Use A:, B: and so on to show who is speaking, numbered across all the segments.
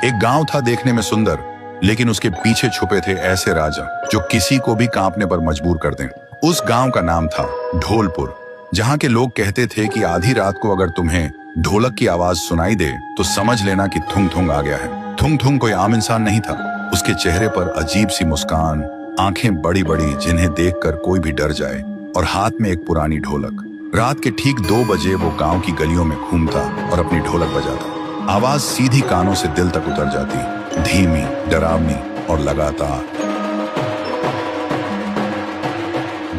A: एक गांव था देखने में सुंदर, लेकिन उसके पीछे छुपे थे ऐसे राजा जो किसी को भी कांपने पर मजबूर कर दें। उस गांव का नाम था ढोलपुर, जहां के लोग कहते थे कि आधी रात को अगर तुम्हें ढोलक की आवाज सुनाई दे तो समझ लेना कि थुंग थुंग आ गया है। थुंग थुंग कोई आम इंसान नहीं था। उसके चेहरे पर अजीब सी मुस्कान, आंखें बड़ी बड़ी जिन्हें देखकर कोई भी डर जाए, और हाथ में एक पुरानी ढोलक। रात के ठीक 2 बजे वो गांव की गलियों में घूमता और अपनी ढोलक बजाता। आवाज सीधी कानों से दिल तक उतर जाती, धीमी, डरावनी और लगातार।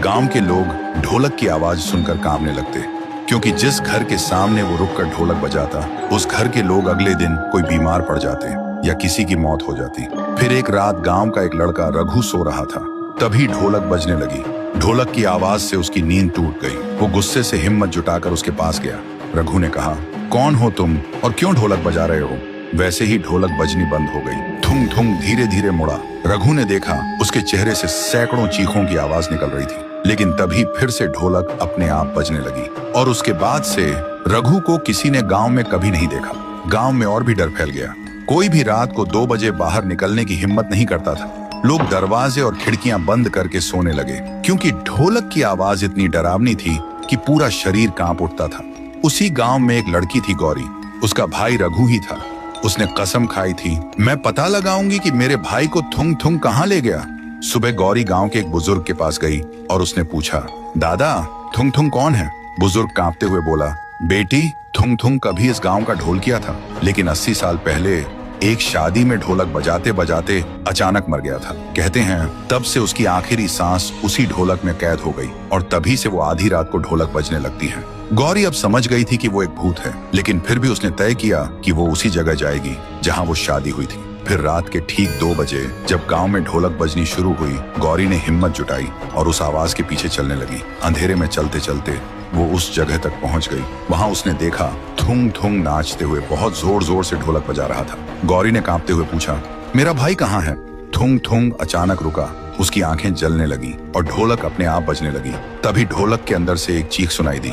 A: गांव के लोग ढोलक की आवाज सुनकर कांपने लगते, क्योंकि जिस घर के सामने वो रुककर ढोलक बजाता, उस घर के लोग अगले दिन कोई बीमार पड़ जाते या किसी की मौत हो जाती। फिर एक रात गांव का एक लड़का रघु सो रहा था, तभी ढोलक बजने लगी। ढोलक की आवाज से उसकी नींद टूट गई। वो गुस्से से हिम्मत जुटाकर उसके पास गया। रघु ने कहा, कौन हो तुम और क्यों ढोलक बजा रहे हो? वैसे ही ढोलक बजनी बंद हो गई। थुंग थुंग धीरे धीरे मुड़ा। रघु ने देखा उसके चेहरे से सैकड़ों चीखों की आवाज निकल रही थी, लेकिन तभी फिर से ढोलक अपने आप बजने लगी। और उसके बाद से रघु को किसी ने गांव में कभी नहीं देखा। गांव में और भी डर फैल गया। कोई भी रात को 2 बजे बाहर निकलने की हिम्मत नहीं करता था। लोग दरवाजे और खिड़कियां बंद करके सोने लगे, क्योंकि ढोलक की आवाज इतनी डरावनी थी कि पूरा शरीर कांप उठता था। उसी गांव में एक लड़की थी, गौरी। उसका भाई रघु ही था। उसने कसम खाई थी, मैं पता लगाऊंगी कि मेरे भाई को थुंग थुंग कहां ले गया। सुबह गौरी गांव के एक बुजुर्ग के पास गई और उसने पूछा, दादा, थुंग थुंग कौन है? बुजुर्ग कांपते हुए बोला, बेटी, थुंग थुंग कभी इस गांव का ढोल किया था, लेकिन 80 साल पहले एक शादी में ढोलक बजाते बजाते अचानक मर गया था। कहते हैं तब से उसकी आखिरी सांस उसी ढोलक में कैद हो गई, और तभी से वो आधी रात को ढोलक बजने लगती है। गौरी अब समझ गई थी कि वो एक भूत है, लेकिन फिर भी उसने तय किया कि वो उसी जगह जाएगी जहां वो शादी हुई थी। फिर रात के ठीक 2 बजे जब गांव में ढोलक बजनी शुरू हुई, गौरी ने हिम्मत जुटाई और उस आवाज के पीछे चलने लगी। अंधेरे में चलते चलते वो उस जगह तक पहुंच गई। वहां उसने देखा थुंग थुंग नाचते हुए बहुत जोर जोर से ढोलक बजा रहा था। गौरी ने कांपते हुए पूछा, मेरा भाई कहाँ है? थुंग थुंग अचानक रुका। उसकी आंखें जलने लगी और ढोलक अपने आप बजने लगी। तभी ढोलक के अंदर से एक चीख सुनाई दी।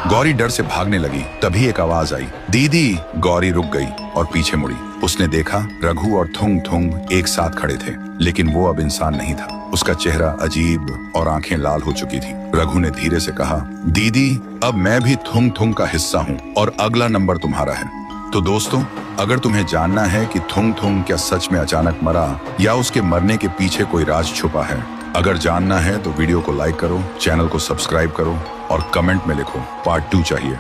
A: गौरी डर से भागने लगी। तभी एक आवाज आई, दीदी। गौरी रुक गई और पीछे मुड़ी। उसने देखा रघु और थुंग थुंग एक साथ खड़े थे, लेकिन वो अब इंसान नहीं था। उसका चेहरा अजीब और आंखें लाल हो चुकी थी। रघु ने धीरे से कहा, दीदी, अब मैं भी थुंग थुंग का हिस्सा हूँ और अगला नंबर तुम्हारा है। तो दोस्तों, अगर तुम्हें जानना है कि थुंग थुंग क्या सच में अचानक मरा या उसके मरने के पीछे कोई राज छुपा है, अगर जानना है तो वीडियो को लाइक करो, चैनल को सब्सक्राइब करो और कमेंट में लिखो पार्ट 2 चाहिए।